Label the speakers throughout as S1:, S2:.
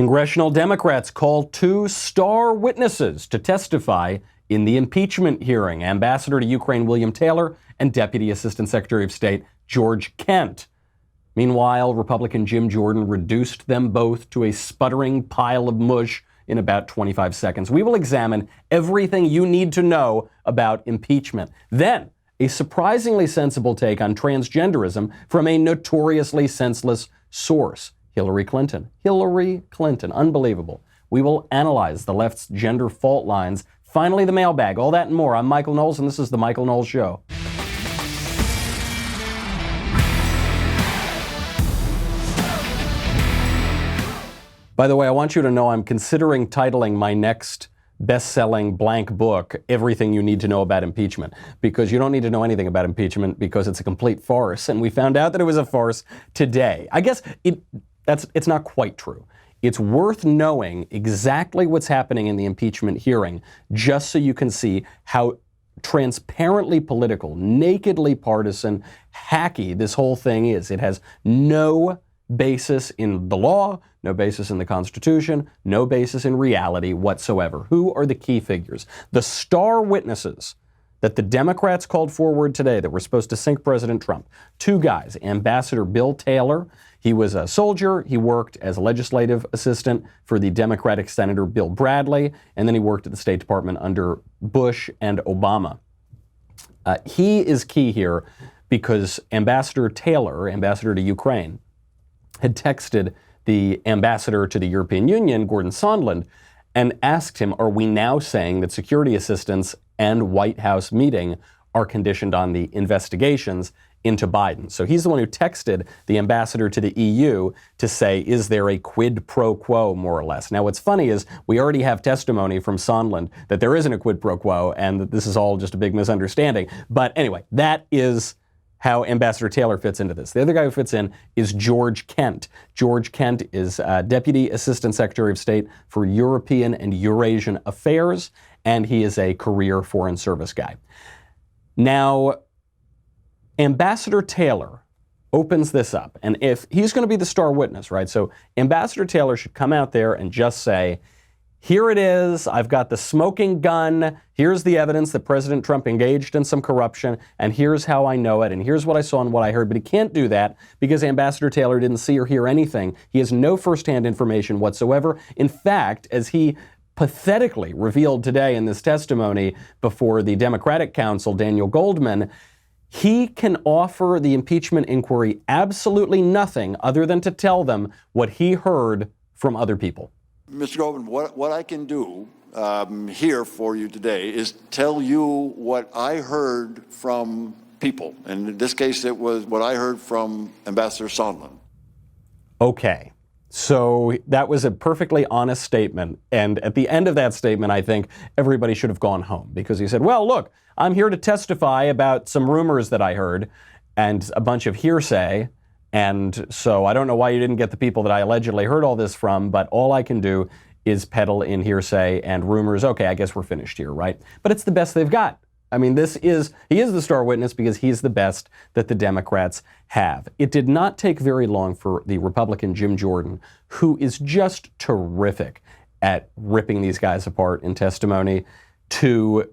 S1: Congressional Democrats call two star witnesses to testify in the impeachment hearing, Ambassador to Ukraine William Taylor and Deputy Assistant Secretary of State George Kent. Meanwhile, Republican Jim Jordan reduced them both to a sputtering pile of mush in about 25 seconds. We will examine everything you need to know about impeachment. Then, a surprisingly sensible take on transgenderism from a notoriously senseless source, Hillary Clinton. Hillary Clinton. Unbelievable. We will analyze the left's gender fault lines. Finally, the mailbag. All that and more. I'm Michael Knowles, and this is The Michael Knowles Show. By the way, I want you to know I'm considering titling my next best-selling blank book, Everything You Need to Know About Impeachment, because you don't need to know anything about impeachment because it's a complete farce, and we found out that it was a farce today. I guess it's not quite true. It's worth knowing exactly what's happening in the impeachment hearing just so you can see how transparently political, nakedly partisan, hacky this whole thing is. It has no basis in the law, no basis in the Constitution, no basis in reality whatsoever. Who are the key figures? The star witnesses that the Democrats called forward today that were supposed to sink President Trump. Two guys, Ambassador Bill Taylor. He was a soldier. He worked as a legislative assistant for the Democratic Senator Bill Bradley, and then he worked at the State Department under Bush and Obama. He is key here because Ambassador Taylor, ambassador to Ukraine, had texted the ambassador to the European Union, Gordon Sondland, and asked him, are we now saying that security assistance and White House meeting are conditioned on the investigations into Biden? So he's the one who texted the ambassador to the EU to say, is there a quid pro quo, more or less? Now, what's funny is we already have testimony from Sondland that there isn't a quid pro quo and that this is all just a big misunderstanding. But anyway, that is how Ambassador Taylor fits into this. The other guy who fits in is George Kent. George Kent is Deputy Assistant Secretary of State for European and Eurasian Affairs, and he is a career Foreign Service guy. Now, Ambassador Taylor opens this up, and if he's going to be the star witness, right? So Ambassador Taylor should come out there and just say, here it is, I've got the smoking gun, here's the evidence that President Trump engaged in some corruption, and here's how I know it, and here's what I saw and what I heard. But he can't do that because Ambassador Taylor didn't see or hear anything. He has no firsthand information whatsoever. In fact, as he pathetically revealed today in this testimony before the Democratic counsel, Daniel Goldman, he can offer the impeachment inquiry absolutely nothing other than to tell them what he heard from other people.
S2: Mr. Goldman, what I can do here for you today is tell you what I heard from people. And in this case, it was what I heard from Ambassador Sondland.
S1: Okay. So that was a perfectly honest statement. And at the end of that statement, I think everybody should have gone home because he said, well, look, I'm here to testify about some rumors that I heard and a bunch of hearsay. And so I don't know why you didn't get the people that I allegedly heard all this from, but all I can do is peddle in hearsay and rumors. Okay, I guess we're finished here, right? But it's the best they've got. I mean, he is the star witness because he's the best that the Democrats have. It did not take very long for the Republican Jim Jordan, who is just terrific at ripping these guys apart in testimony, to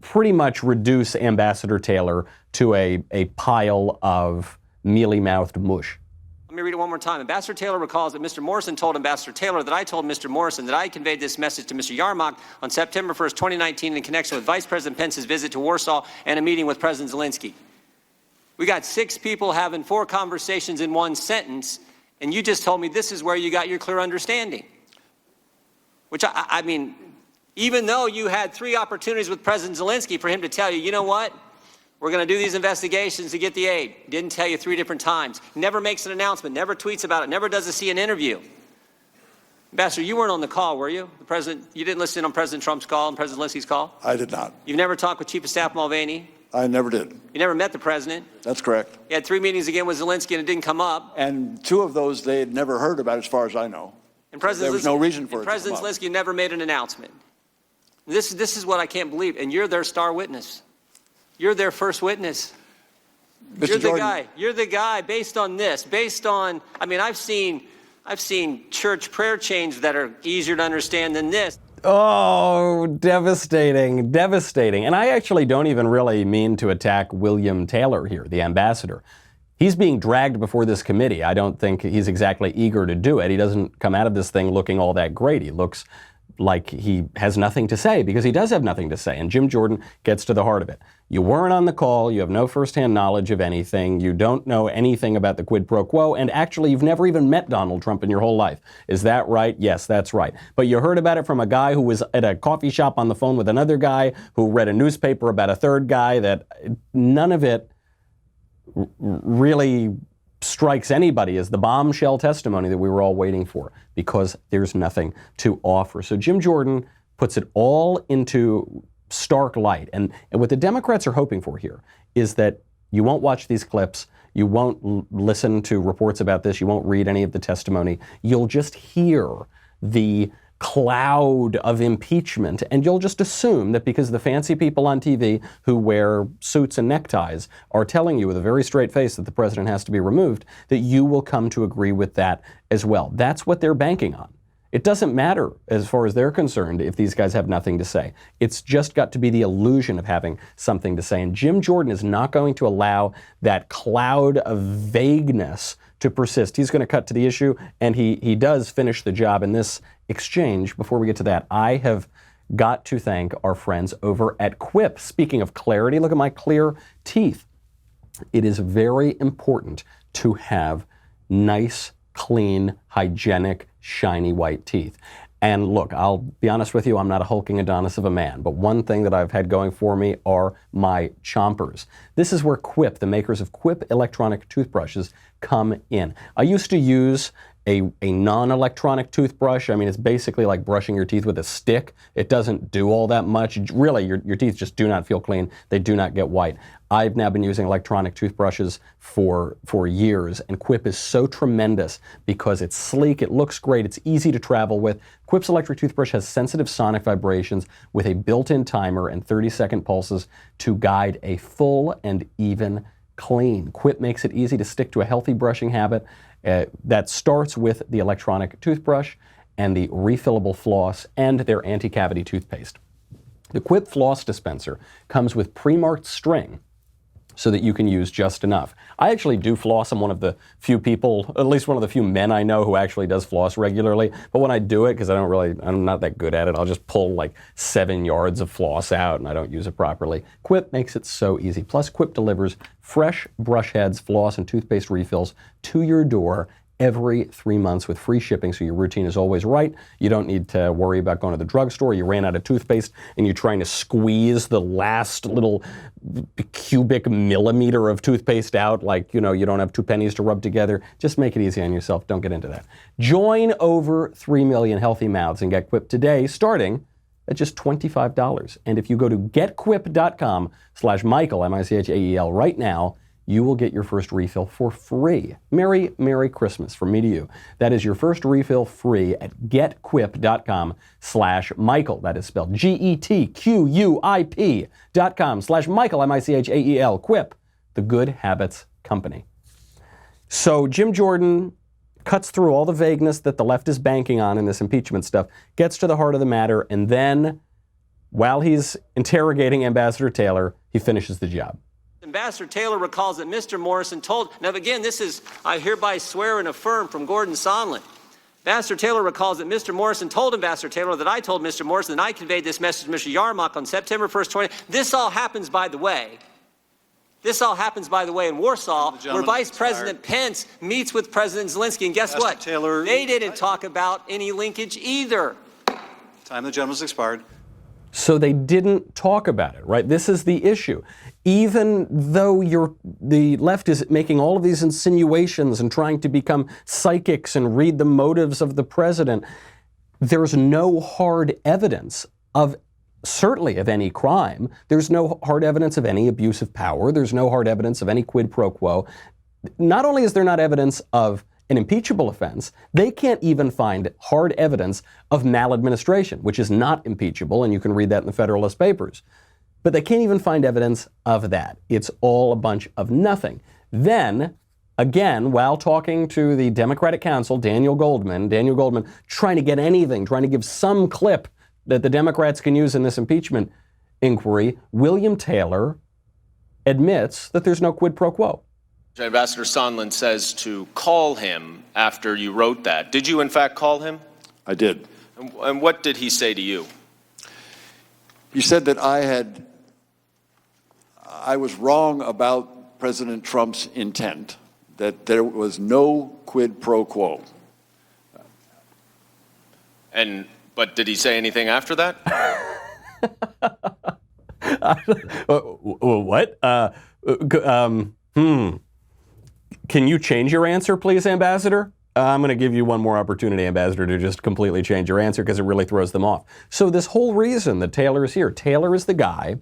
S1: pretty much reduce Ambassador Taylor to a pile of mealy-mouthed mush.
S3: Let me read it one more time. Ambassador Taylor recalls that Mr. Morrison told Ambassador Taylor that I told Mr. Morrison that I conveyed this message to Mr. Yarmouk on September 1st, 2019 in connection with Vice President Pence's visit to Warsaw and a meeting with President Zelensky. We got 6 people having 4 conversations in one sentence, and you just told me this is where you got your clear understanding. Which, I mean, even though you had 3 opportunities with President Zelensky for him to tell you, you know what? We're going to do these investigations to get the aid. Didn't tell you 3 different times. Never makes an announcement, never tweets about it, never does a CNN interview. Ambassador, you weren't on the call, were you? You didn't listen on President Trump's call and President Zelensky's call?
S2: I did not.
S3: You've never talked with Chief of Staff Mulvaney?
S2: I never did.
S3: You never met the president?
S2: That's correct.
S3: You had 3 meetings again with Zelensky and it didn't come up.
S2: And 2 of those they had never heard about as far as I know.
S3: And
S2: there was no reason for it to come
S3: President
S2: up.
S3: Zelensky never made an announcement. This is what I can't believe. And you're their star witness. You're their first witness.
S2: Mr.
S3: You're
S2: Jordan,
S3: the guy. You're the guy based on this, I mean, I've seen I've seen church prayer chains that are easier to understand than this.
S1: Oh, devastating, devastating. And I actually don't even really mean to attack William Taylor here, the ambassador. He's being dragged before this committee. I don't think he's exactly eager to do it. He doesn't come out of this thing looking all that great. He looks like he has nothing to say, because he does have nothing to say. And Jim Jordan gets to the heart of it. You weren't on the call. You have no firsthand knowledge of anything. You don't know anything about the quid pro quo. And actually, you've never even met Donald Trump in your whole life. Is that right? Yes, that's right. But you heard about it from a guy who was at a coffee shop on the phone with another guy who read a newspaper about a third guy. That none of it really strikes anybody as the bombshell testimony that we were all waiting for, because there's nothing to offer. So Jim Jordan puts it all into stark light. And what the Democrats are hoping for here is that you won't watch these clips, you won't listen to reports about this, you won't read any of the testimony. You'll just hear the cloud of impeachment, and you'll just assume that because the fancy people on TV who wear suits and neckties are telling you with a very straight face that the president has to be removed, that you will come to agree with that as well. That's what they're banking on. It doesn't matter, as far as they're concerned, if these guys have nothing to say. It's just got to be the illusion of having something to say. And Jim Jordan is not going to allow that cloud of vagueness to persist. He's going to cut to the issue, and he does finish the job in this exchange. Before we get to that, I have got to thank our friends over at Quip. Speaking of clarity, look at my clear teeth. It is very important to have nice, clean, hygienic, shiny white teeth. And look, I'll be honest with you, I'm not a hulking Adonis of a man, but one thing that I've had going for me are my chompers. This is where Quip, the makers of Quip electronic toothbrushes, come in. I used to use a non-electronic toothbrush. I mean, it's basically like brushing your teeth with a stick. It doesn't do all that much. Really, your teeth just do not feel clean. They do not get white. I've now been using electronic toothbrushes for years, and Quip is so tremendous because it's sleek, it looks great, it's easy to travel with. Quip's electric toothbrush has sensitive sonic vibrations with a built-in timer and 30-second pulses to guide a full and even clean. Quip makes it easy to stick to a healthy brushing habit that starts with the electronic toothbrush and the refillable floss and their anti-cavity toothpaste. The Quip floss dispenser comes with pre-marked string so that you can use just enough. I actually do floss. I'm one of the few people, at least one of the few men I know who actually does floss regularly. But when I do it, because I'm not that good at it, I'll just pull like 7 yards of floss out and I don't use it properly. Quip makes it so easy. Plus, Quip delivers fresh brush heads, floss, and toothpaste refills to your door every 3 months with free shipping, so your routine is always right. You don't need to worry about going to the drugstore. You ran out of toothpaste and you're trying to squeeze the last little cubic millimeter of toothpaste out, like, you don't have 2 pennies to rub together. Just make it easy on yourself. Don't get into that. Join over 3 million healthy mouths and get Quip today, starting at just $25. And if you go to getquip.com/Michael, M-I-C-H-A-E-L, right now, you will get your first refill for free. Merry, Merry Christmas from me to you. That is your first refill free at getquip.com/Michael. That is spelled GETQUIP.com/Michael, M-I-C-H-A-E-L. Quip, the good habits company. So Jim Jordan cuts through all the vagueness that the left is banking on in this impeachment stuff, gets to the heart of the matter, and then, while he's interrogating Ambassador Taylor, he finishes the job.
S3: Ambassador Taylor recalls that Mr. Morrison told, now again, this is, I hereby swear and affirm from Gordon Sondland. Ambassador Taylor recalls that Mr. Morrison told Ambassador Taylor that I told Mr. Morrison that I conveyed this message to Mr. Yarmouk on September 1st, This all happens, by the way, in Warsaw, where Vice President Pence meets with President Zelensky. And guess what?
S4: Taylor,
S3: they didn't talk about any linkage either.
S4: Time the gentleman's expired.
S1: So they didn't talk about it, right? This is the issue. Even though the left is making all of these insinuations and trying to become psychics and read the motives of the president, there's no hard evidence certainly of any crime. There's no hard evidence of any abuse of power. There's no hard evidence of any quid pro quo. Not only is there not evidence of an impeachable offense, they can't even find hard evidence of maladministration, which is not impeachable, and you can read that in the Federalist Papers. But they can't even find evidence of that. It's all a bunch of nothing. Then, again, while talking to the Democratic counsel, Daniel Goldman trying to get anything, trying to give some clip that the Democrats can use in this impeachment inquiry, William Taylor admits that there's no quid pro quo.
S5: Ambassador Sondland says to call him after you wrote that. Did you, in fact, call him?
S2: I did.
S5: And what did he say to you?
S2: He said that I was wrong about President Trump's intent, that there was no quid pro quo.
S5: But did he say anything after that?
S1: What? Can you change your answer, please, Ambassador? I'm going to give you one more opportunity, Ambassador, to just completely change your answer because it really throws them off. So this whole reason that Taylor is here, Taylor is the guy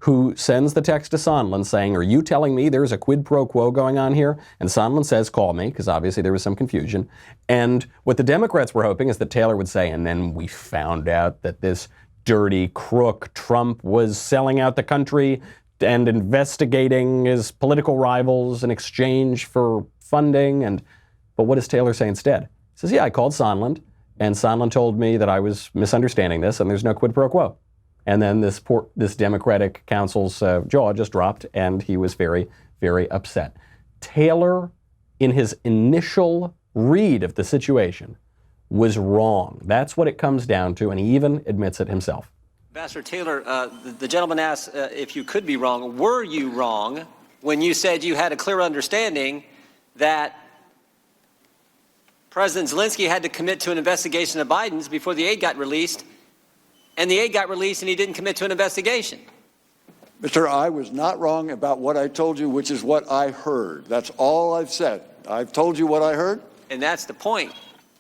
S1: who sends the text to Sondland saying, are you telling me there's a quid pro quo going on here? And Sondland says, call me, because obviously there was some confusion. And what the Democrats were hoping is that Taylor would say, and then we found out that this dirty crook Trump was selling out the country and investigating his political rivals in exchange for funding. But what does Taylor say instead? He says, yeah, I called Sondland, and Sondland told me that I was misunderstanding this, and there's no quid pro quo. And then this Democratic counsel's jaw just dropped, and he was very, very upset. Taylor, in his initial read of the situation, was wrong. That's what it comes down to, and he even admits it himself.
S3: Ambassador Taylor, the gentleman asked if you could be wrong. Were you wrong when you said you had a clear understanding that President Zelensky had to commit to an investigation of Biden's before the aid got released, and the aid got released and he didn't commit to an investigation?
S2: Mr. I was not wrong about what I told you, which is what I heard. That's all I've said. I've told you what I heard.
S3: And that's the point.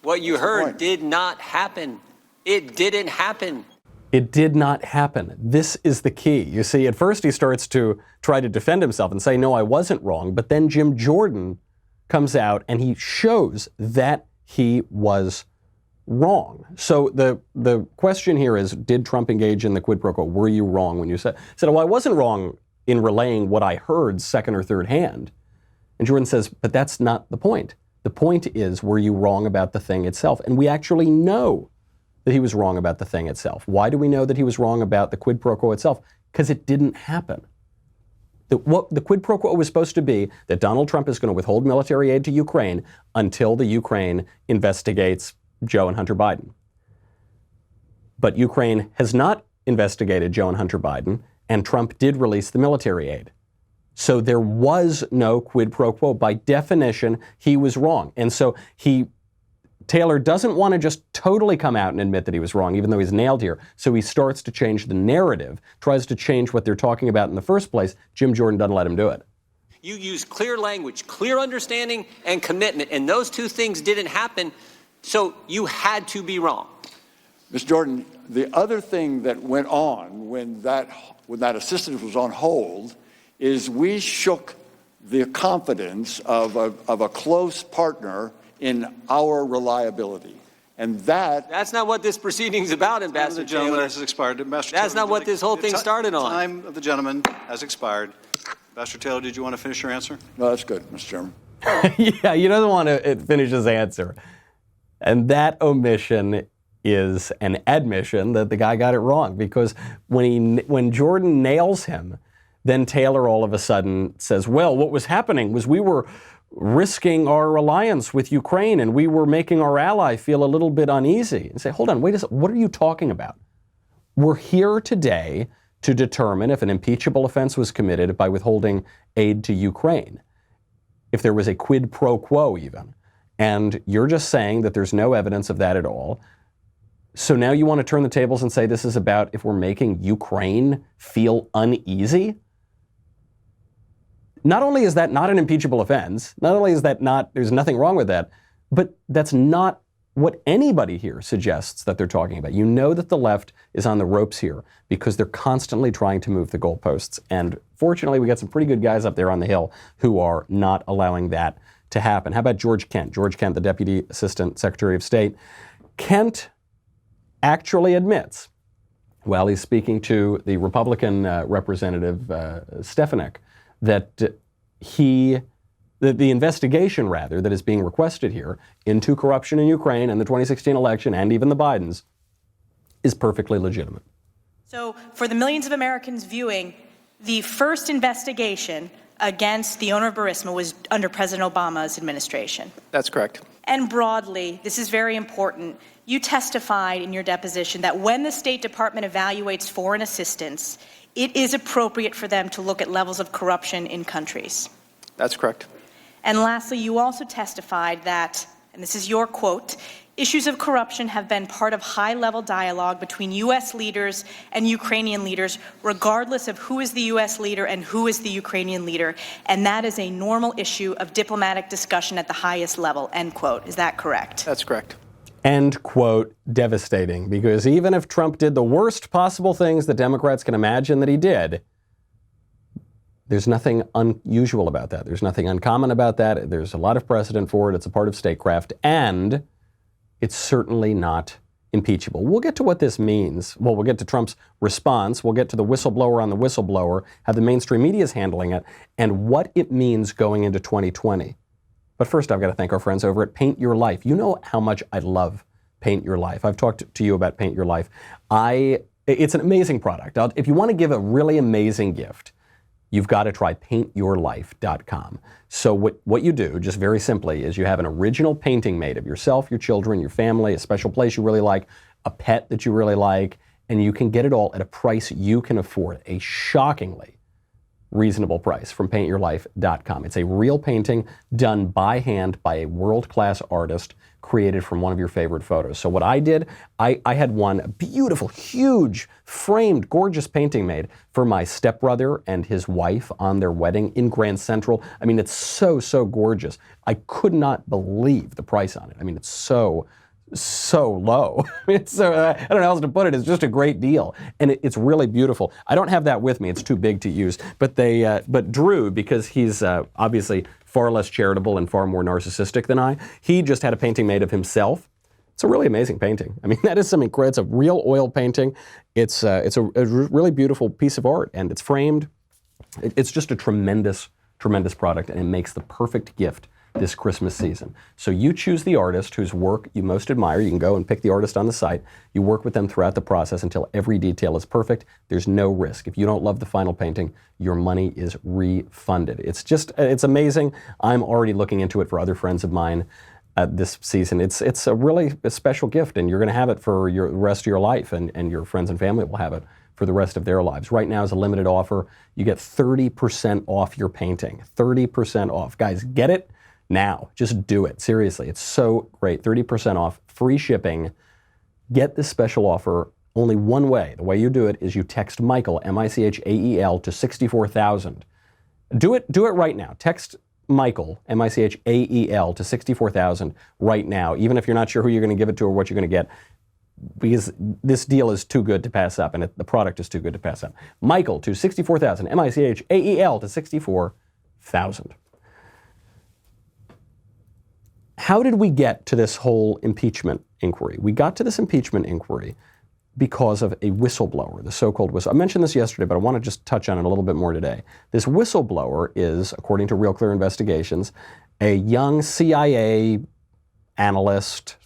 S3: What you heard did not happen. It didn't happen.
S1: It did not happen. This is the key. You see, at first he starts to try to defend himself and say, no, I wasn't wrong. But then Jim Jordan comes out and he shows that he was wrong. So the question here is, did Trump engage in the quid pro quo? Were you wrong when you said, well, I wasn't wrong in relaying what I heard second or third hand. And Jordan says, but that's not the point. The point is, were you wrong about the thing itself? And we actually know that he was wrong about the thing itself. Why do we know that he was wrong about the quid pro quo itself? Because it didn't happen. What the quid pro quo was supposed to be that Donald Trump is going to withhold military aid to Ukraine until the Ukraine investigates Joe and Hunter Biden. But Ukraine has not investigated Joe and Hunter Biden, and Trump did release the military aid. So there was no quid pro quo. By definition, he was wrong. And so Taylor doesn't want to just totally come out and admit that he was wrong, even though he's nailed here. So he starts to change the narrative, tries to change what they're talking about in the first place. Jim Jordan doesn't let him do it.
S3: You use clear language, clear understanding, and commitment, and those two things didn't happen, so you had to be wrong.
S2: Mr. Jordan, the other thing that went on when that assistance was on hold is we shook the confidence of a close partner in our reliability. And that's
S3: not what this proceeding's about, Ambassador
S4: The gentleman
S3: Taylor.
S4: has expired. Ambassador
S3: That's
S4: Taylor,
S3: not what this whole thing started on.
S4: Time of the gentleman has expired. Ambassador Taylor, did you want to finish your answer?
S2: No, that's good, Mr. Chairman.
S1: Yeah, he doesn't want to finish his answer. And that omission is an admission that the guy got it wrong, because when Jordan nails him, then Taylor all of a sudden says, well, what was happening was we were risking our alliance with Ukraine and we were making our ally feel a little bit uneasy. And say, hold on, wait a second, what are you talking about? We're here today to determine if an impeachable offense was committed by withholding aid to Ukraine, if there was a quid pro quo even. And you're just saying that there's no evidence of that at all. So now you want to turn the tables and say this is about if we're making Ukraine feel uneasy? Not only is that not an impeachable offense, not only is that not, there's nothing wrong with that, but that's not what anybody here suggests that they're talking about. You know that the left is on the ropes here because they're constantly trying to move the goalposts. And fortunately, we got some pretty good guys up there on the Hill who are not allowing that to happen. How about George Kent? George Kent, the Deputy Assistant Secretary of State. Kent actually admits, while he's speaking to the Republican Representative Stefanik, that he the investigation, rather, that is being requested here into corruption in Ukraine and the 2016 election and even the Bidens is perfectly legitimate.
S6: So for the millions of Americans viewing, the first investigation against the owner of Burisma was under President Obama's administration.
S7: That's correct.
S6: And broadly, this is very important, you testified in your deposition that when the State Department evaluates foreign assistance, it is appropriate for them to look at levels of corruption in countries.
S7: That's correct.
S6: And lastly, you also testified that, and this is your quote, issues of corruption have been part of high-level dialogue between U.S. leaders and Ukrainian leaders, regardless of who is the U.S. leader and who is the Ukrainian leader, and that is a normal issue of diplomatic discussion at the highest level, end quote. Is that correct?
S7: That's correct.
S1: End quote. Devastating, because even if Trump did the worst possible things that Democrats can imagine that he did, there's nothing unusual about that. There's nothing uncommon about that. There's a lot of precedent for it. It's a part of statecraft, and it's certainly not impeachable. We'll get to what this means. Well, we'll get to Trump's response. We'll get to the whistleblower on the whistleblower, how the mainstream media is handling it, and what it means going into 2020. But first, I've got to thank our friends over at Paint Your Life. You know how much I love Paint Your Life. I've talked to you about Paint Your Life. It's an amazing product. If you want to give a really amazing gift, you've got to try paintyourlife.com. So what you do, just very simply, is you have an original painting made of yourself, your children, your family, a special place you really like, a pet that you really like, and you can get it all at a price you can afford, a shockingly reasonable price from paintyourlife.com. It's a real painting done by hand by a world-class artist, created from one of your favorite photos. So what I did, I had one beautiful, huge, framed, gorgeous painting made for my stepbrother and his wife on their wedding in Grand Central. I mean, it's so, so gorgeous. I could not believe the price on it. I mean, it's so low. It's I don't know how else to put it. It's just a great deal, and it's really beautiful. I don't have that with me; it's too big to use. But but Drew, because he's obviously far less charitable and far more narcissistic than I, he just had a painting made of himself. It's a really amazing painting. I mean, that is something great. It's a real oil painting. It's a really beautiful piece of art, and it's framed. It's just a tremendous, tremendous product, and it makes the perfect gift this Christmas season. So you choose the artist whose work you most admire. You can go and pick the artist on the site. You work with them throughout the process until every detail is perfect. There's no risk. If you don't love the final painting, your money is refunded. It's amazing. I'm already looking into it for other friends of mine this season. It's a really special gift, and you're going to have it for the rest of your life, and your friends and family will have it for the rest of their lives. Right now is a limited offer. You get 30% off your painting. 30% off. Guys, get it now. Just do it. Seriously, it's so great. 30% off, free shipping. Get this special offer only one way. The way you do it is you text Michael, M-I-C-H-A-E-L, to 64,000. Do it right now. Text Michael, M-I-C-H-A-E-L, to 64,000 right now, even if you're not sure who you're going to give it to or what you're going to get, because this deal is too good to pass up, and the product is too good to pass up. Michael to 64,000, M-I-C-H-A-E-L to 64,000. How did we get to this whole impeachment inquiry? We got to this impeachment inquiry because of a whistleblower, the so-called whistleblower. I mentioned this yesterday, but I want to just touch on it a little bit more today. This whistleblower is, according to Real Clear Investigations, a young CIA analyst,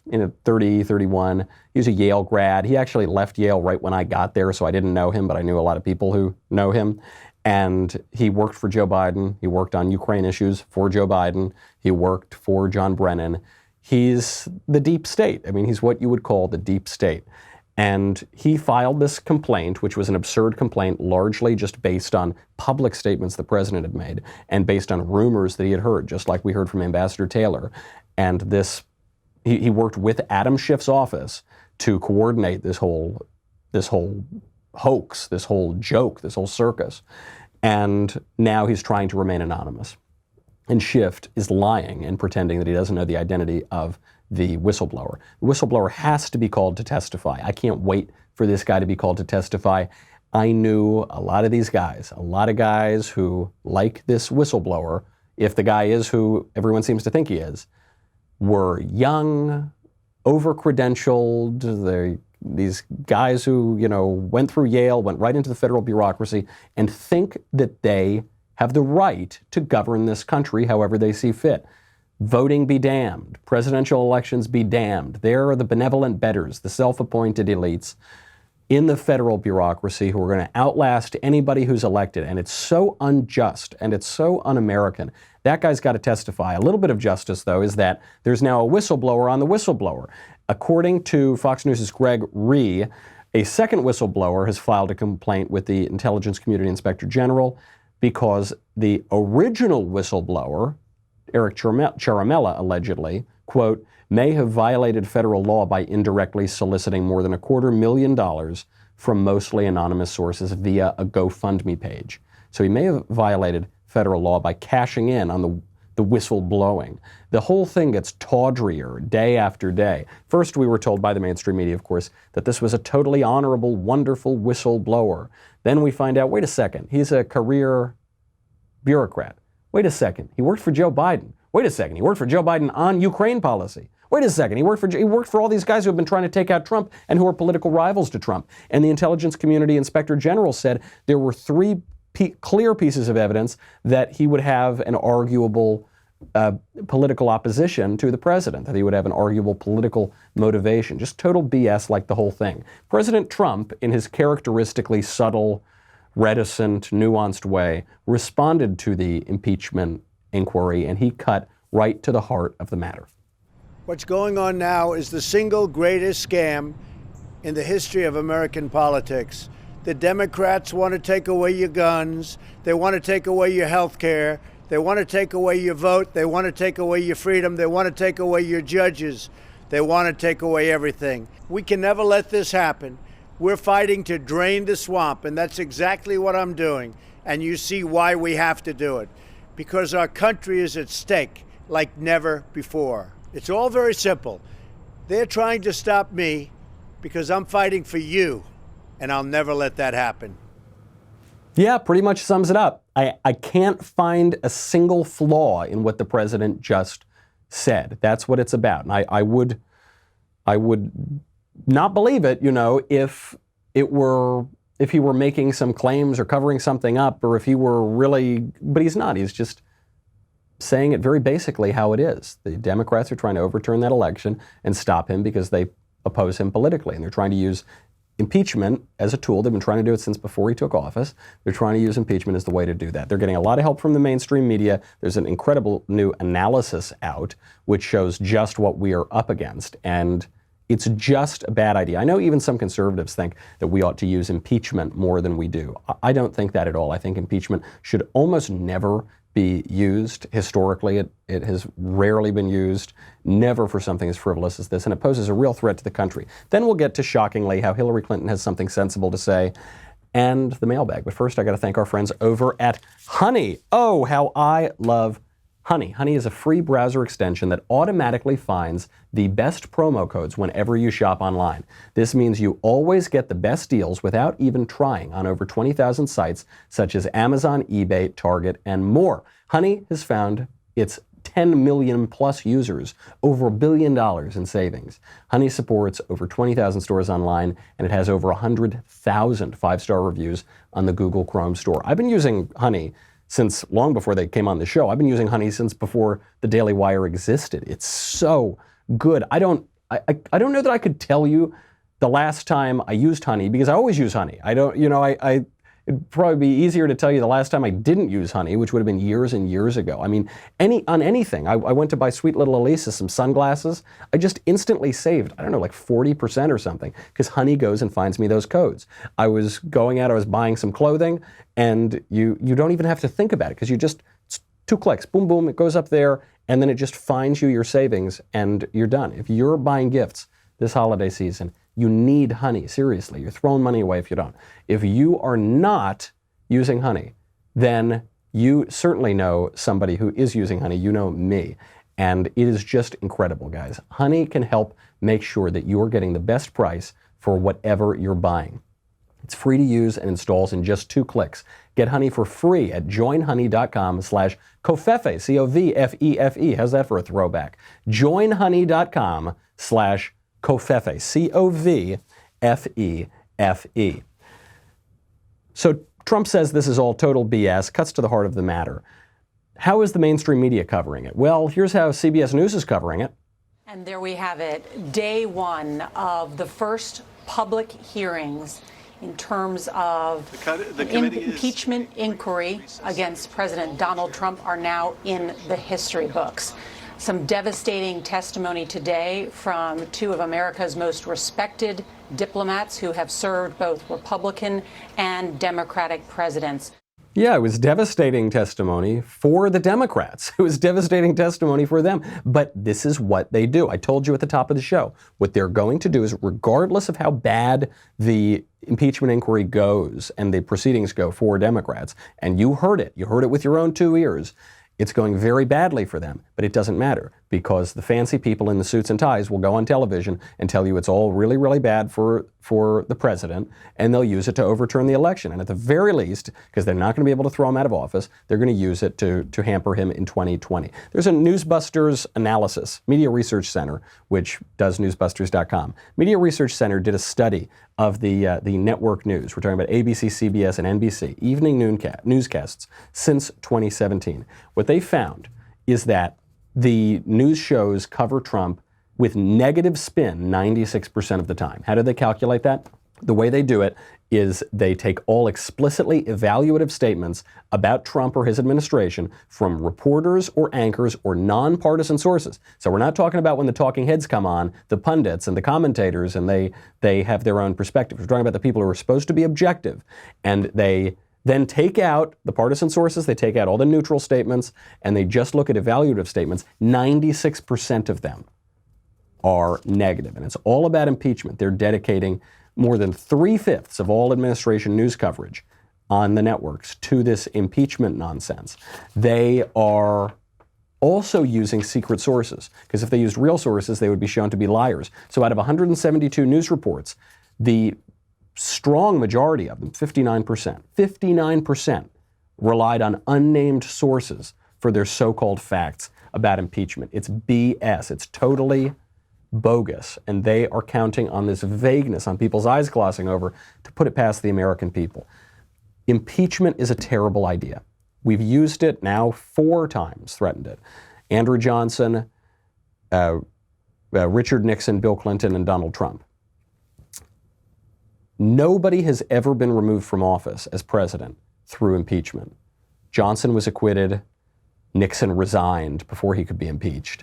S1: 30, 31. He was a Yale grad. He actually left Yale right when I got there, so I didn't know him, but I knew a lot of people who know him. And he worked for Joe Biden. He worked on Ukraine issues for Joe Biden. He worked for John Brennan. He's the deep state. I mean, he's what you would call the deep state. And he filed this complaint, which was an absurd complaint, largely just based on public statements the president had made and based on rumors that he had heard, just like we heard from Ambassador Taylor. And he worked with Adam Schiff's office to coordinate this whole hoax, this whole joke, this whole circus. And now he's trying to remain anonymous. And Schiff is lying and pretending that he doesn't know the identity of the whistleblower. The whistleblower has to be called to testify. I can't wait for this guy to be called to testify. I knew a lot of these guys, a lot of guys who, like this whistleblower, if the guy is who everyone seems to think he is, were young, over-credentialed. These guys who, went through Yale, went right into the federal bureaucracy, and think that they have the right to govern this country however they see fit. Voting be damned. Presidential elections be damned. There are the benevolent betters, the self-appointed elites in the federal bureaucracy who are going to outlast anybody who's elected. And it's so unjust and it's so un-American. That guy's got to testify. A little bit of justice, though, is that there's now a whistleblower on the whistleblower. According to Fox News' Greg Rhee, a second whistleblower has filed a complaint with the Intelligence Community Inspector General because the original whistleblower, Eric Ciaramella, allegedly, quote, may have violated federal law by indirectly soliciting more than $250,000 from mostly anonymous sources via a GoFundMe page. So he may have violated federal law by cashing in on the whistleblowing. The whole thing gets tawdrier day after day. First, we were told by the mainstream media, of course, that this was a totally honorable, wonderful whistleblower. Then we find out, wait a second, he's a career bureaucrat. Wait a second, he worked for Joe Biden. Wait a second, he worked for Joe Biden on Ukraine policy. Wait a second, he worked for all these guys who have been trying to take out Trump and who are political rivals to Trump. And the Intelligence Community Inspector General said there were three clear pieces of evidence that he would have an arguable political opposition to the president, that he would have an arguable political motivation. Just total BS like the whole thing. President Trump, in his characteristically subtle, reticent, nuanced way, responded to the impeachment inquiry, and he cut right to the heart of the matter.
S7: What's going on now is the single greatest scam in the history of American politics. The Democrats want to take away your guns. They want to take away your health care. They want to take away your vote. They want to take away your freedom. They want to take away your judges. They want to take away everything. We can never let this happen. We're fighting to drain the swamp, and that's exactly what I'm doing. And you see why we have to do it. Because our country is at stake like never before. It's all very simple. They're trying to stop me because I'm fighting for you, and I'll never let that happen.
S1: Yeah, pretty much sums it up. I can't find a single flaw in what the president just said. That's what it's about. And I would not believe it, if he were making some claims or covering something up, or if he were really, but he's not. He's just saying it very basically how it is. The Democrats are trying to overturn that election and stop him because they oppose him politically. And they're trying to use impeachment as a tool. They've been trying to do it since before he took office. They're trying to use impeachment as the way to do that. They're getting a lot of help from the mainstream media. There's an incredible new analysis out which shows just what we are up against. And it's just a bad idea. I know even some conservatives think that we ought to use impeachment more than we do. I don't think that at all. I think impeachment should almost never be used. Historically, it has rarely been used, never for something as frivolous as this, and it poses a real threat to the country. Then we'll get to, shockingly, how Hillary Clinton has something sensible to say, and the mailbag. But first, I got to thank our friends over at Honey. Oh, how I love Honey. Honey is a free browser extension that automatically finds the best promo codes whenever you shop online. This means you always get the best deals without even trying on over 20,000 sites such as Amazon, eBay, Target, and more. Honey has found its 10 million plus users over $1 billion in savings. Honey supports over 20,000 stores online, and it has over 100,000 five-star reviews on the Google Chrome store. I've been using Honey since long before they came on the show. I've been using Honey since before the Daily Wire existed. It's so good. I don't know that I could tell you the last time I used Honey, because I always use Honey. It'd probably be easier to tell you the last time I didn't use Honey, which would have been years and years ago. I mean, on anything. I went to buy sweet little Elisa some sunglasses. I just instantly saved, I don't know, like 40% or something, because Honey goes and finds me those codes. I was going out, I was buying some clothing, and you don't even have to think about it, because it's 2 clicks, boom, boom, it goes up there, and then it just finds you your savings, and you're done. If you're buying gifts this holiday season, you need Honey. Seriously, you're throwing money away if you don't. If you are not using Honey, then you certainly know somebody who is using Honey. You know me. And it is just incredible, guys. Honey can help make sure that you're getting the best price for whatever you're buying. It's free to use and installs in just 2 clicks. Get Honey for free at joinhoney.com/covfefe, C-O-V-F-E-F-E. How's that for a throwback? joinhoney.com/covfefe, C-O-V-F-E-F-E. So Trump says this is all total BS, cuts to the heart of the matter. How is the mainstream media covering it? Well, here's how CBS News is covering it.
S8: And there we have it, day one of the first public hearings in terms of impeachment inquiry against President Donald Trump are now in the history books. Some devastating testimony today from two of America's most respected diplomats who have served both Republican and Democratic presidents.
S1: Yeah, it was devastating testimony for the Democrats. It was devastating testimony for them. But this is what they do. I told you at the top of the show, what they're going to do is, regardless of how bad the impeachment inquiry goes and the proceedings go for Democrats, and you heard it with your own two ears, it's going very badly for them, but it doesn't matter because the fancy people in the suits and ties will go on television and tell you it's all really, really bad for the president, and they'll use it to overturn the election. And at the very least, because they're not going to be able to throw him out of office, they're going to use it to hamper him in 2020. There's a Newsbusters analysis, Media Research Center, which does newsbusters.com. Media Research Center did a study of the network news. We're talking about ABC, CBS, and NBC, evening newscasts since 2017. What they found is that the news shows cover Trump with negative spin 96% of the time. How do they calculate that? The way they do it is they take all explicitly evaluative statements about Trump or his administration from reporters or anchors or nonpartisan sources. So we're not talking about when the talking heads come on, the pundits and the commentators, and they have their own perspective. We're talking about the people who are supposed to be objective, and they then take out the partisan sources, they take out all the neutral statements, and they just look at evaluative statements. 96% of them are negative, and it's all about impeachment. They're dedicating more than 3/5 of all administration news coverage on the networks to this impeachment nonsense. They are also using secret sources, because if they used real sources, they would be shown to be liars. So out of 172 news reports, the strong majority of them, 59%, relied on unnamed sources for their so-called facts about impeachment. It's BS. It's totally bogus. And they are counting on this vagueness, on people's eyes glossing over, to put it past the American people. Impeachment is a terrible idea. We've used it now 4 times, threatened it. Andrew Johnson, Richard Nixon, Bill Clinton, and Donald Trump. Nobody has ever been removed from office as president through impeachment. Johnson was acquitted. Nixon resigned before he could be impeached.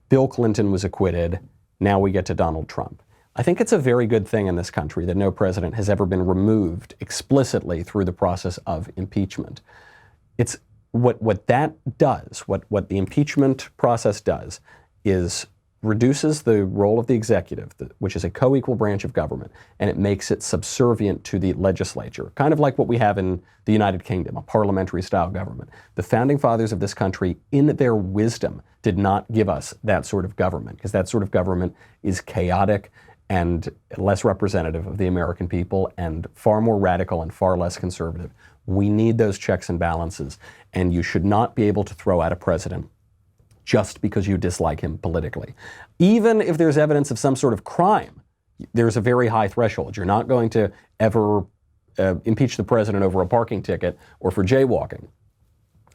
S1: Bill Clinton was acquitted. Now we get to Donald Trump. I think it's a very good thing in this country that no president has ever been removed explicitly through the process of impeachment. It's what that does, what the impeachment process does, is reduces the role of the executive, which is a co-equal branch of government, and it makes it subservient to the legislature, kind of like what we have in the United Kingdom, a parliamentary-style government. The founding fathers of this country, in their wisdom, did not give us that sort of government, because that sort of government is chaotic and less representative of the American people and far more radical and far less conservative. We need those checks and balances, and you should not be able to throw out a president just because you dislike him politically. Even if there's evidence of some sort of crime, there's a very high threshold. You're not going to ever impeach the president over a parking ticket or for jaywalking.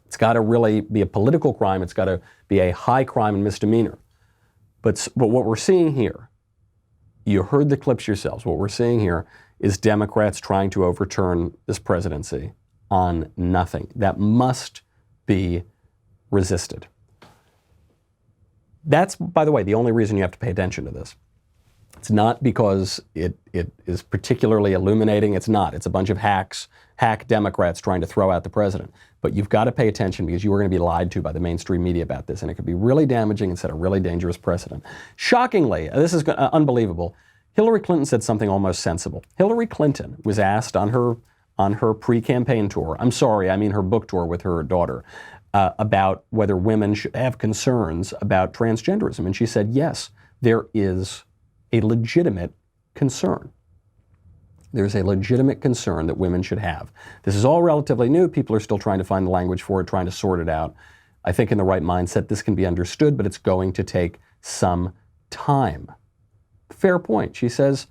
S1: It's got to really be a political crime. It's got to be a high crime and misdemeanor. But what we're seeing here, you heard the clips yourselves, what we're seeing here is Democrats trying to overturn this presidency on nothing. That must be resisted. That's, by the way, the only reason you have to pay attention to this. It's not because it is particularly illuminating. It's not. It's a bunch of hack Democrats trying to throw out the president. But you've got to pay attention because you are going to be lied to by the mainstream media about this, and it could be really damaging and set a really dangerous precedent. Shockingly, this is unbelievable, Hillary Clinton said something almost sensible. Hillary Clinton was asked on her pre-campaign tour, I'm sorry, I mean her book tour with her daughter, about whether women should have concerns about transgenderism. And she said, yes, there is a legitimate concern. There's a legitimate concern that women should have. This is all relatively new. People are still trying to find the language for it, trying to sort it out. I think in the right mindset, this can be understood, but it's going to take some time. Fair point. She says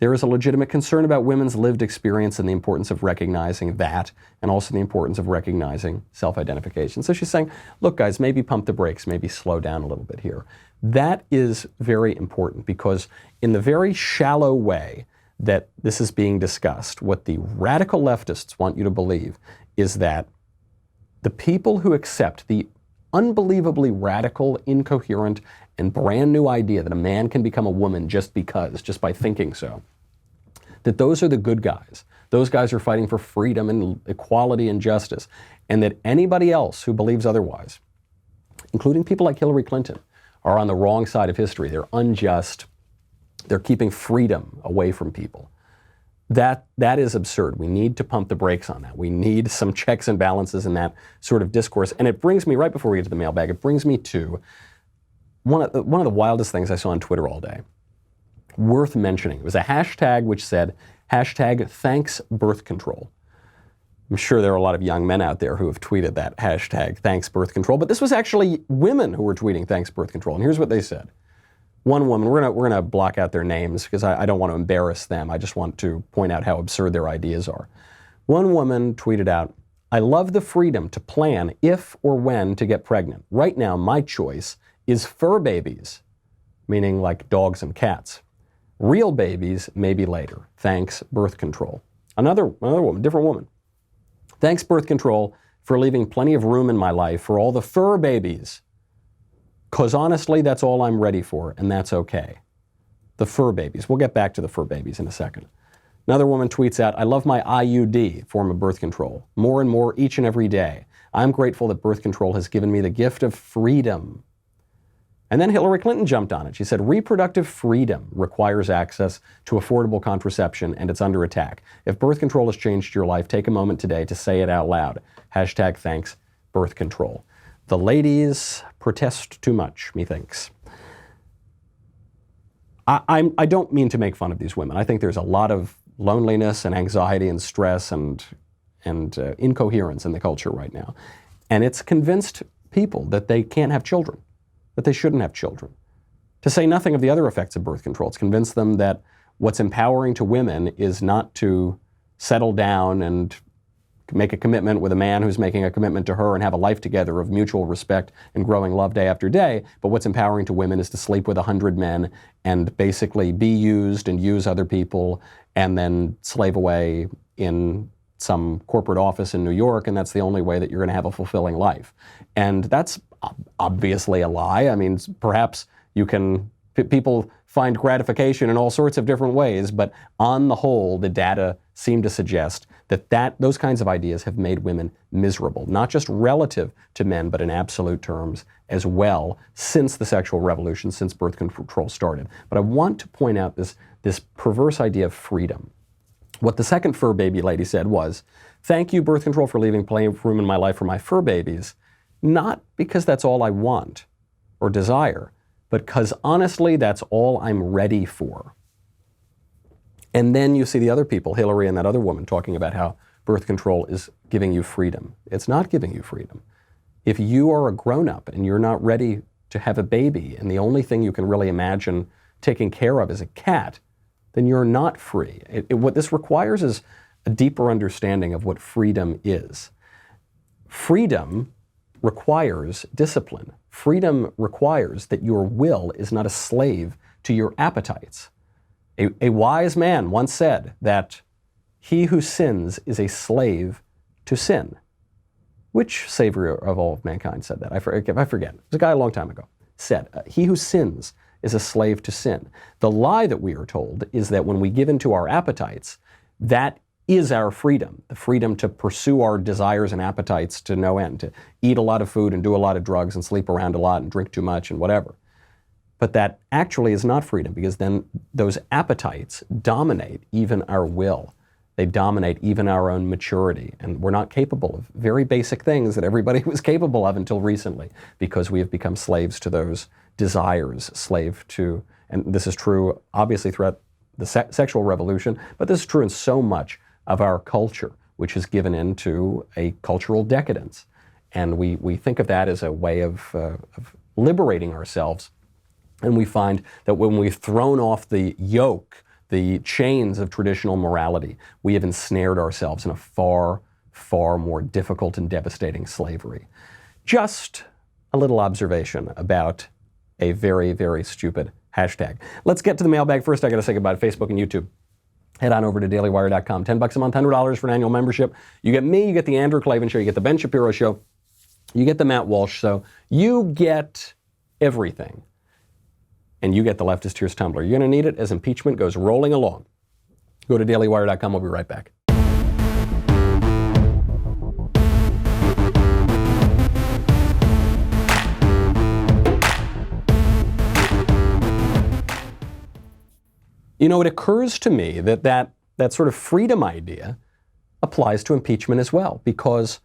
S1: there is a legitimate concern about women's lived experience and the importance of recognizing that, and also the importance of recognizing self-identification. So she's saying, look guys, maybe pump the brakes, maybe slow down a little bit here. That is very important because in the very shallow way that this is being discussed, what the radical leftists want you to believe is that the people who accept the unbelievably radical, incoherent, and brand new idea that a man can become a woman just by thinking so, that those are the good guys. Those guys are fighting for freedom and equality and justice. And that anybody else who believes otherwise, including people like Hillary Clinton, are on the wrong side of history. They're unjust. They're keeping freedom away from people. That is absurd. We need to pump the brakes on that. We need some checks and balances in that sort of discourse. And it brings me, right before we get to the mailbag, it brings me to one of the wildest things I saw on Twitter all day. Worth mentioning. It was a hashtag which said, #thanks birth control. I'm sure there are a lot of young men out there who have tweeted that hashtag, thanks birth control, but this was actually women who were tweeting thanks birth control. And here's what they said. One woman, we're gonna block out their names because I don't want to embarrass them. I just want to point out how absurd their ideas are. One woman tweeted out, "I love the freedom to plan if or when to get pregnant. Right now, my choice is fur babies," meaning like dogs and cats. "Real babies, maybe later. Thanks, birth control." Another woman, different woman. "Thanks, birth control, for leaving plenty of room in my life for all the fur babies. 'Cause honestly, that's all I'm ready for, and that's okay." The fur babies. We'll get back to the fur babies in a second. Another woman tweets out, "I love my IUD, form of birth control, more and more each and every day. I'm grateful that birth control has given me the gift of freedom." And then Hillary Clinton jumped on it. She said, "Reproductive freedom requires access to affordable contraception, and it's under attack. If birth control has changed your life, take a moment today to say it out loud. #thanks birth control." The ladies protest too much, methinks. I don't mean to make fun of these women. I think there's a lot of loneliness and anxiety and stress and incoherence in the culture right now. And it's convinced people that they can't have children, that they shouldn't have children. To say nothing of the other effects of birth control, it's convinced them that what's empowering to women is not to settle down and make a commitment with a man who's making a commitment to her and have a life together of mutual respect and growing love day after day. But what's empowering to women is to sleep with 100 men and basically be used and use other people and then slave away in some corporate office in New York, and that's the only way that you're going to have a fulfilling life. And that's obviously a lie. I mean, perhaps people find gratification in all sorts of different ways, but on the whole, the data seem to suggest that those kinds of ideas have made women miserable, not just relative to men, but in absolute terms as well, since the sexual revolution, since birth control started. But I want to point out this perverse idea of freedom. What the second fur baby lady said was, "Thank you, birth control, for leaving plenty of room in my life for my fur babies, not because that's all I want or desire, but because honestly, that's all I'm ready for." And then you see the other people, Hillary and that other woman, talking about how birth control is giving you freedom. It's not giving you freedom. If you are a grown-up and you're not ready to have a baby, and the only thing you can really imagine taking care of is a cat, then you're not free. What this requires is a deeper understanding of what freedom is. Freedom requires discipline. Freedom requires that your will is not a slave to your appetites. A wise man once said that he who sins is a slave to sin. Which savior of all of mankind said that? I forget. It was a guy a long time ago. Said, he who sins is a slave to sin. The lie that we are told is that when we give into our appetites, that is our freedom. The freedom to pursue our desires and appetites to no end, to eat a lot of food and do a lot of drugs and sleep around a lot and drink too much and whatever. But that actually is not freedom, because then those appetites dominate even our will. They dominate even our own maturity. And we're not capable of very basic things that everybody was capable of until recently, because we have become slaves to those desires, and this is true obviously throughout the sexual revolution, but this is true in so much of our culture, which has given into a cultural decadence. And we think of that as a way of liberating ourselves. And we find that when we've thrown off the yoke the chains of traditional morality, we have ensnared ourselves in a far, far more difficult and devastating slavery. Just a little observation about a very, very stupid hashtag. Let's get to the mailbag. First, I got to say goodbye to Facebook and YouTube. Head on over to dailywire.com. $10 a month, $100 for an annual membership. You get me, you get the Andrew Klavan Show, you get the Ben Shapiro Show, you get the Matt Walsh Show. You get everything. And you get the Leftist Tears Tumbler. You're going to need it as impeachment goes rolling along. Go to dailywire.com. We'll be right back. You know, it occurs to me that sort of freedom idea applies to impeachment as well, because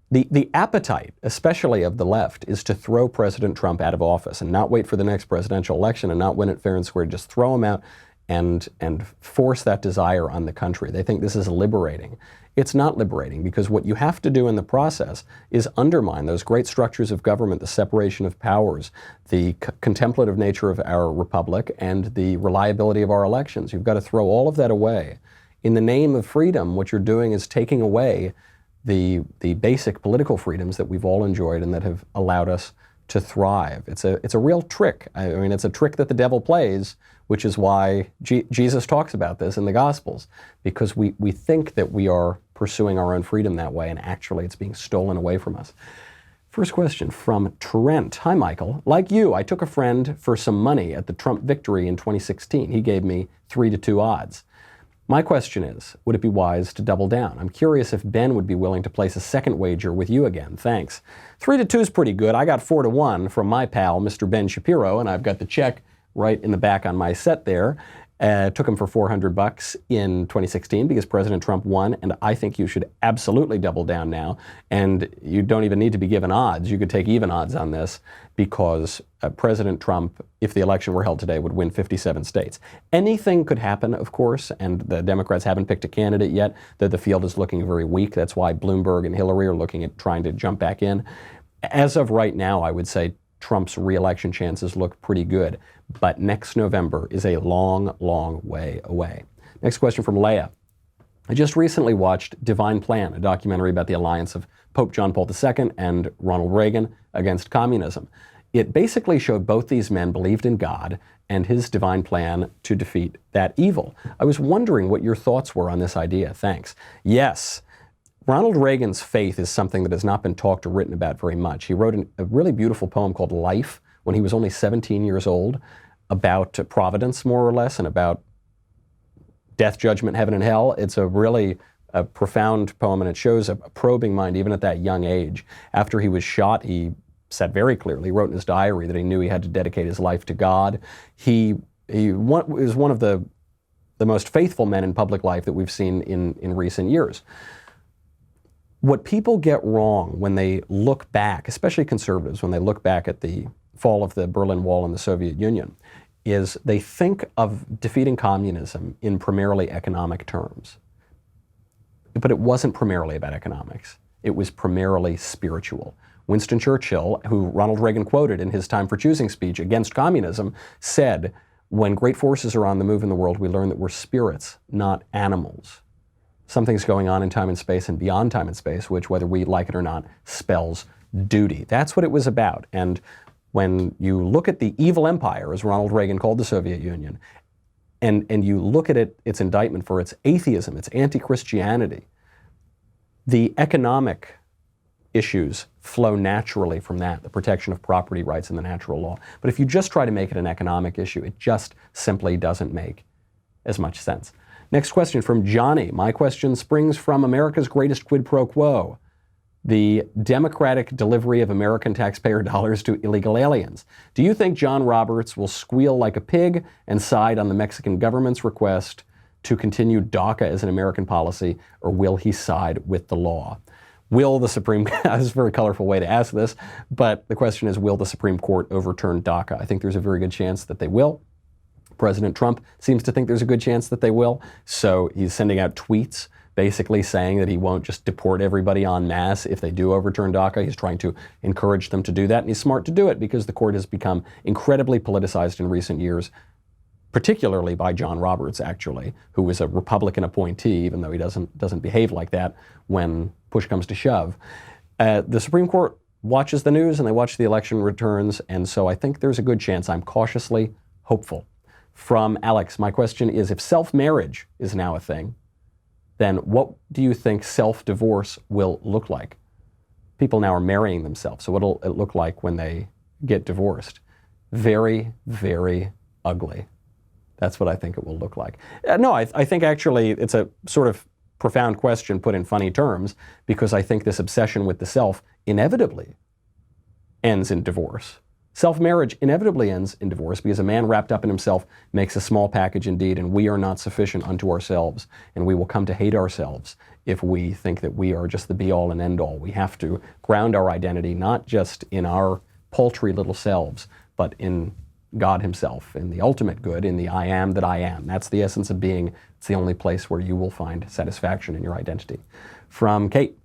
S1: the appetite, especially of the left, is to throw President Trump out of office and not wait for the next presidential election and not win it fair and square. Just throw him out and force that desire on the country. They think this is liberating. It's not liberating, because what you have to do in the process is undermine those great structures of government, the separation of powers, the contemplative nature of our republic, and the reliability of our elections. You've got to throw all of that away. In the name of freedom, what you're doing is taking away the basic political freedoms that we've all enjoyed and that have allowed us to thrive. It's a real trick. I mean, it's a trick that the devil plays, which is why Jesus talks about this in the Gospels, because we think that we are pursuing our own freedom that way, and actually it's being stolen away from us. First question from Trent. Hi, Michael. Like you, I took a friend for some money at the Trump victory in 2016. He gave me 3-2 odds. My question is, would it be wise to double down? I'm curious if Ben would be willing to place a second wager with you again. Thanks. 3-2 is pretty good. I got 4-1 from my pal, Mr. Ben Shapiro, and I've got the check right in the back on my set there. Took him for $400 in 2016 because President Trump won, and I think you should absolutely double down now. And you don't even need to be given odds. You could take even odds on this, because President Trump, if the election were held today, would win 57 states. Anything could happen, of course, and the Democrats haven't picked a candidate yet. The field is looking very weak. That's why Bloomberg and Hillary are looking at trying to jump back in. As of right now, I would say Trump's re-election chances look pretty good. But next November is a long, long way away. Next question from Leah. I just recently watched Divine Plan, a documentary about the alliance of Pope John Paul II and Ronald Reagan against communism. It basically showed both these men believed in God and his divine plan to defeat that evil. I was wondering what your thoughts were on this idea. Thanks. Yes. Ronald Reagan's faith is something that has not been talked or written about very much. He wrote a really beautiful poem called Life when he was only 17 years old, about providence, more or less, and about death, judgment, heaven, and hell. It's a really profound poem, and it shows a probing mind even at that young age. After he was shot, he said very clearly, wrote in his diary that he knew he had to dedicate his life to God. He was one of the most faithful men in public life that we've seen in recent years. What people get wrong when they look back, especially conservatives, when they look back at the fall of the Berlin Wall and the Soviet Union, is they think of defeating communism in primarily economic terms. But it wasn't primarily about economics. It was primarily spiritual. Winston Churchill, who Ronald Reagan quoted in his Time for Choosing speech against communism, said, "When great forces are on the move in the world, we learn that we're spirits, not animals." Something's going on in time and space and beyond time and space, which, whether we like it or not, spells duty. That's what it was about. And when you look at the evil empire, as Ronald Reagan called the Soviet Union, and you look at its indictment for its atheism, its anti-Christianity, the economic issues flow naturally from that, the protection of property rights and the natural law. But if you just try to make it an economic issue, it just simply doesn't make as much sense. Next question from Johnny. My question springs from America's greatest quid pro quo, the democratic delivery of American taxpayer dollars to illegal aliens. Do you think John Roberts will squeal like a pig and side on the Mexican government's request to continue DACA as an American policy, or will he side with the law? Will the Supreme Court, this is a very colorful way to ask this, but the question is, will the Supreme Court overturn DACA? I think there's a very good chance that they will. President Trump seems to think there's a good chance that they will, so he's sending out tweets basically saying that he won't just deport everybody en masse if they do overturn DACA. He's trying to encourage them to do that, and he's smart to do it because the court has become incredibly politicized in recent years, particularly by John Roberts, actually, who was a Republican appointee, even though he doesn't behave like that when push comes to shove. The Supreme Court watches the news and they watch the election returns, and so I think there's a good chance. I'm cautiously hopeful. From Alex, my question is, if self-marriage is now a thing, then what do you think self-divorce will look like? People now are marrying themselves, so what'll it look like when they get divorced? Very, very ugly. That's what I think it will look like. No, I think actually it's a sort of profound question put in funny terms, because I think this obsession with the self inevitably ends in divorce. Self-marriage inevitably ends in divorce because a man wrapped up in himself makes a small package indeed, and we are not sufficient unto ourselves, and we will come to hate ourselves if we think that we are just the be-all and end-all. We have to ground our identity not just in our paltry little selves, but in God himself, in the ultimate good, in the I am that I am. That's the essence of being. It's the only place where you will find satisfaction in your identity. From Kate,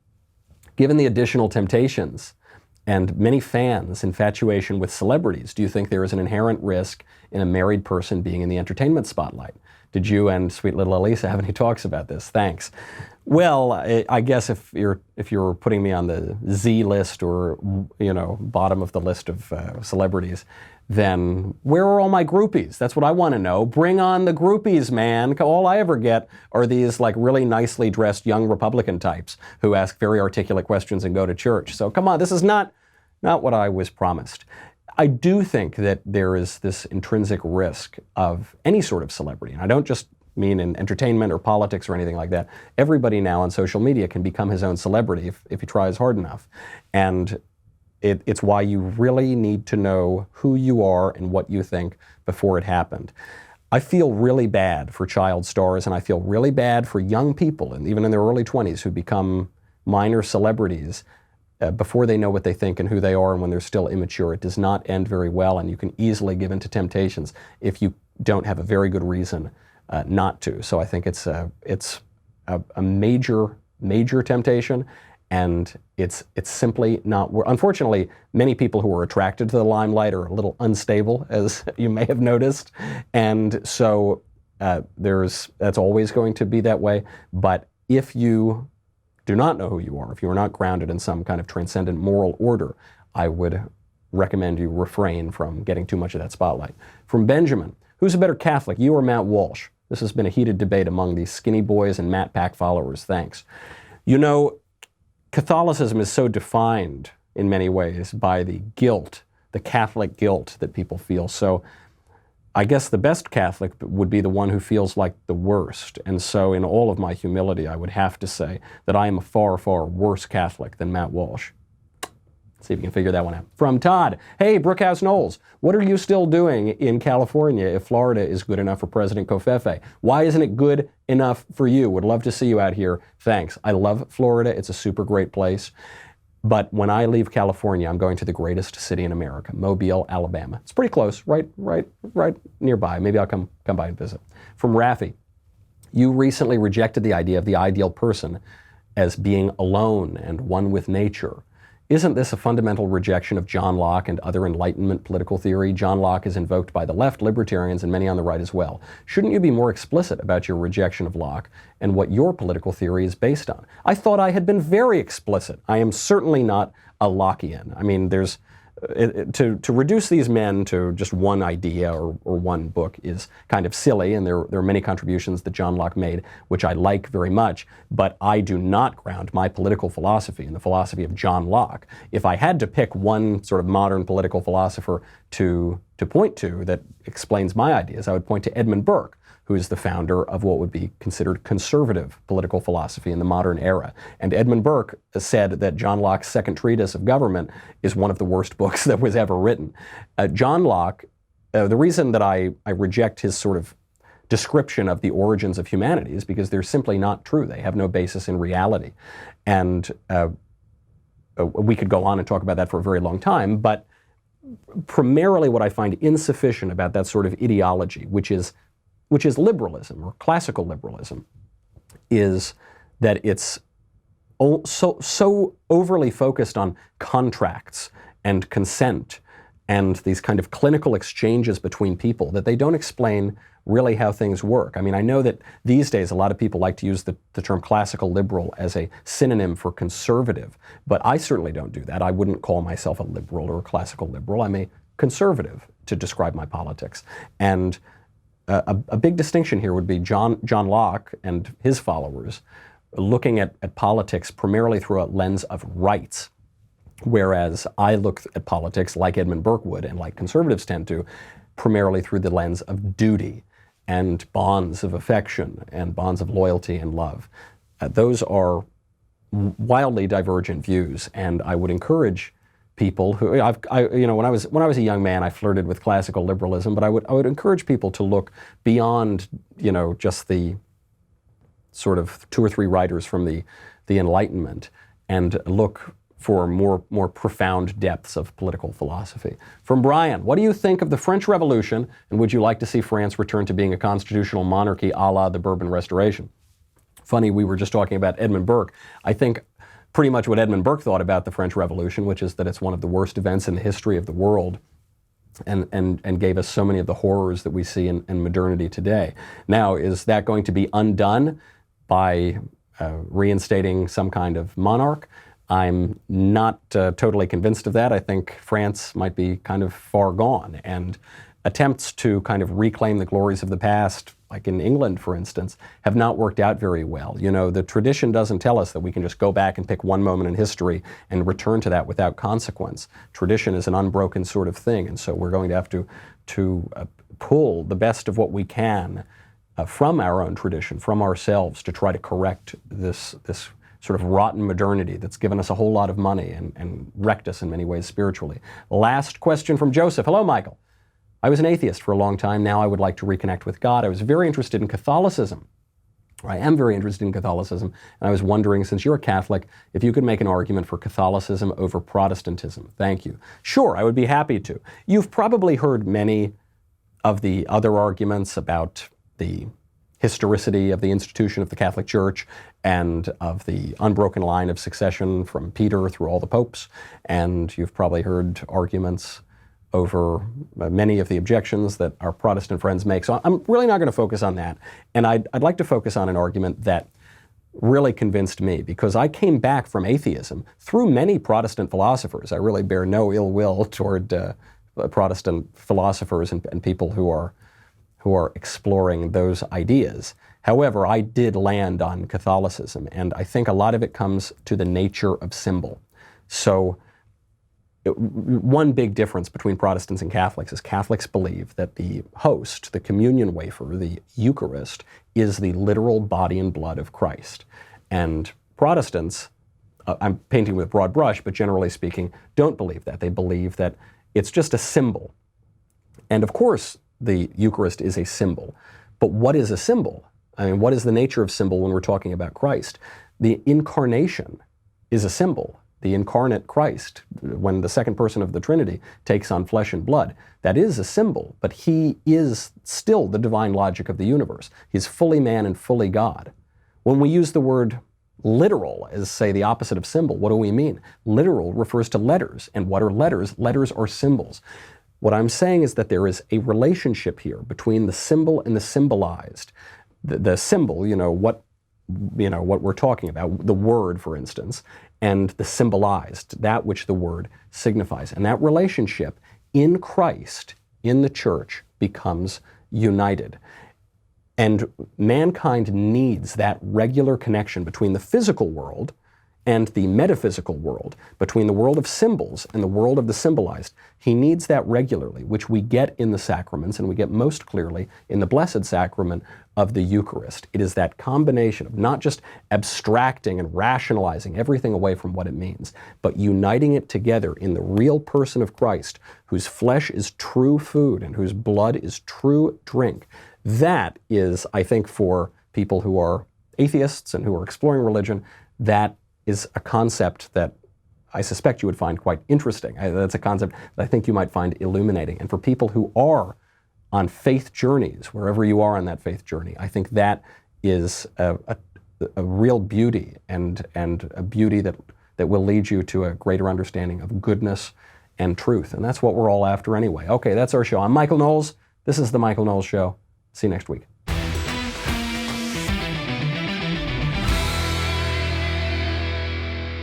S1: given the additional temptations and many fans' infatuation with celebrities, do you think there is an inherent risk in a married person being in the entertainment spotlight? Did you and sweet little Elisa have any talks about this? Thanks. Well, I guess if you're putting me on the Z list or, bottom of the list of celebrities, then where are all my groupies? That's what I want to know. Bring on the groupies, man. All I ever get are these like really nicely dressed young Republican types who ask very articulate questions and go to church. So come on, this is not what I was promised. I do think that there is this intrinsic risk of any sort of celebrity. And I don't just mean in entertainment or politics or anything like that. Everybody now on social media can become his own celebrity if he tries hard enough. And it's why you really need to know who you are and what you think before it happened. I feel really bad for child stars, and I feel really bad for young people, and even in their early 20s, who become minor celebrities before they know what they think and who they are, and when they're still immature. It does not end very well, and you can easily give in to temptations if you don't have a very good reason not to. So I think it's a major temptation. And it's simply not. Unfortunately, many people who are attracted to the limelight are a little unstable, as you may have noticed, and so that's always going to be that way. But if you do not know who you are, if you are not grounded in some kind of transcendent moral order, I would recommend you refrain from getting too much of that spotlight. From Benjamin, who's a better Catholic, you or Matt Walsh? This has been a heated debate among these skinny boys and Matt Pack followers. Thanks. Catholicism is so defined in many ways by the guilt, the Catholic guilt that people feel. So I guess the best Catholic would be the one who feels like the worst. And so in all of my humility, I would have to say that I am a far, far worse Catholic than Matt Walsh. See if you can figure that one out. From Todd, hey, Brookhouse Knowles, what are you still doing in California if Florida is good enough for President Covfefe? Why isn't it good enough for you? Would love to see you out here. Thanks. I love Florida. It's a super great place. But when I leave California, I'm going to the greatest city in America, Mobile, Alabama. It's pretty close, right nearby. Maybe I'll come by and visit. From Raffi, you recently rejected the idea of the ideal person as being alone and one with nature. Isn't this a fundamental rejection of John Locke and other Enlightenment political theory? John Locke is invoked by the left, libertarians, and many on the right as well. Shouldn't you be more explicit about your rejection of Locke and what your political theory is based on? I thought I had been very explicit. I am certainly not a Lockean. I mean, to reduce these men to just one idea or one book is kind of silly, and there are many contributions that John Locke made, which I like very much, but I do not ground my political philosophy in the philosophy of John Locke. If I had to pick one sort of modern political philosopher to point to that explains my ideas, I would point to Edmund Burke, who is the founder of what would be considered conservative political philosophy in the modern era. And Edmund Burke said that John Locke's Second Treatise of Government is one of the worst books that was ever written. John Locke, the reason that I reject his sort of description of the origins of humanity is because they're simply not true. They have no basis in reality. And we could go on and talk about that for a very long time, but primarily what I find insufficient about that sort of ideology, which is liberalism or classical liberalism, is that it's so overly focused on contracts and consent and these kind of clinical exchanges between people, that they don't explain really how things work. I mean, I know that these days a lot of people like to use the term classical liberal as a synonym for conservative, but I certainly don't do that. I wouldn't call myself a liberal or a classical liberal. I'm a conservative to describe my politics. And a big distinction here would be John Locke and his followers looking at politics primarily through a lens of rights, whereas I look at politics, like Edmund Burke would and like conservatives tend to, primarily through the lens of duty and bonds of affection and bonds of loyalty and love. Those are wildly divergent views, and I would encourage people who, when I was a young man, I flirted with classical liberalism, but I would encourage people to look beyond, just the sort of 2 or 3 writers from the Enlightenment and look for more profound depths of political philosophy. From Brian, what do you think of the French Revolution, and would you like to see France return to being a constitutional monarchy a la the Bourbon Restoration? Funny, we were just talking about Edmund Burke. I think pretty much what Edmund Burke thought about the French Revolution, which is that it's one of the worst events in the history of the world, and gave us so many of the horrors that we see in modernity today. Now, is that going to be undone by reinstating some kind of monarch? I'm not totally convinced of that. I think France might be kind of far gone, and attempts to kind of reclaim the glories of the past, like in England, for instance, have not worked out very well. The tradition doesn't tell us that we can just go back and pick one moment in history and return to that without consequence. Tradition is an unbroken sort of thing, and so we're going to have to pull the best of what we can from our own tradition, from ourselves, to try to correct this sort of rotten modernity that's given us a whole lot of money and wrecked us in many ways spiritually. Last question from Joseph. Hello, Michael. I was an atheist for a long time. Now I would like to reconnect with God. I was very interested in Catholicism. I am very interested in Catholicism, and I was wondering, since you're a Catholic, if you could make an argument for Catholicism over Protestantism. Thank you. Sure, I would be happy to. You've probably heard many of the other arguments about the historicity of the institution of the Catholic Church and of the unbroken line of succession from Peter through all the popes. And you've probably heard arguments over many of the objections that our Protestant friends make. So I'm really not going to focus on that. And I'd like to focus on an argument that really convinced me, because I came back from atheism through many Protestant philosophers. I really bear no ill will toward Protestant philosophers and people who are exploring those ideas. However, I did land on Catholicism, and I think a lot of it comes to the nature of symbol. So one big difference between Protestants and Catholics is Catholics believe that the host, the communion wafer, the Eucharist, is the literal body and blood of Christ. And Protestants, I'm painting with a broad brush, but generally speaking, don't believe that. They believe that it's just a symbol. And of course, the Eucharist is a symbol. But what is a symbol? I mean, what is the nature of symbol when we're talking about Christ? The incarnation is a symbol. The incarnate Christ, when the second person of the Trinity takes on flesh and blood, that is a symbol, but he is still the divine logic of the universe. He's fully man and fully God. When we use the word literal as, say, the opposite of symbol, what do we mean? Literal refers to letters. And what are letters? Letters are symbols. What I'm saying is that there is a relationship here between the symbol and the symbolized. The symbol, what we're talking about, the word, for instance, and the symbolized, that which the word signifies. And that relationship in Christ, in the church, becomes united. And mankind needs that regular connection between the physical world and the metaphysical world, between the world of symbols and the world of the symbolized. He needs that regularly, which we get in the sacraments, and we get most clearly in the Blessed Sacrament of the Eucharist. It is that combination of not just abstracting and rationalizing everything away from what it means, but uniting it together in the real person of Christ, whose flesh is true food and whose blood is true drink. That is, I think, for people who are atheists and who are exploring religion, that is a concept that I suspect you would find quite interesting. That's a concept that I think you might find illuminating. And for people who are on faith journeys, wherever you are on that faith journey, I think that is a real beauty, and a beauty that will lead you to a greater understanding of goodness and truth. And that's what we're all after anyway. Okay, that's our show. I'm Michael Knowles. This is The Michael Knowles Show. See you next week.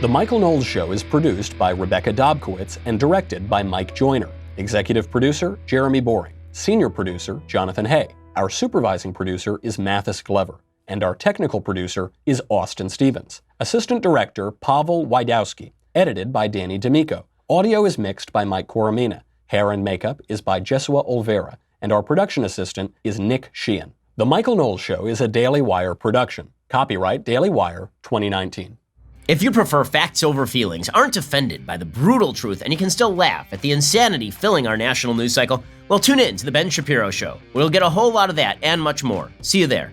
S1: The Michael Knowles Show is produced by Rebecca Dobkowitz and directed by Mike Joyner. Executive producer, Jeremy Boring. Senior producer, Jonathan Hay. Our supervising producer is Mathis Glover. And our technical producer is Austin Stevens. Assistant director, Pavel Wydowski. Edited by Danny D'Amico. Audio is mixed by Mike Coromina. Hair and makeup is by Jesua Olvera. And our production assistant is Nick Sheehan. The Michael Knowles Show is a Daily Wire production. Copyright Daily Wire 2019.
S9: If you prefer facts over feelings, aren't offended by the brutal truth, and you can still laugh at the insanity filling our national news cycle, well, tune in to The Ben Shapiro Show. We'll get a whole lot of that and much more. See you there.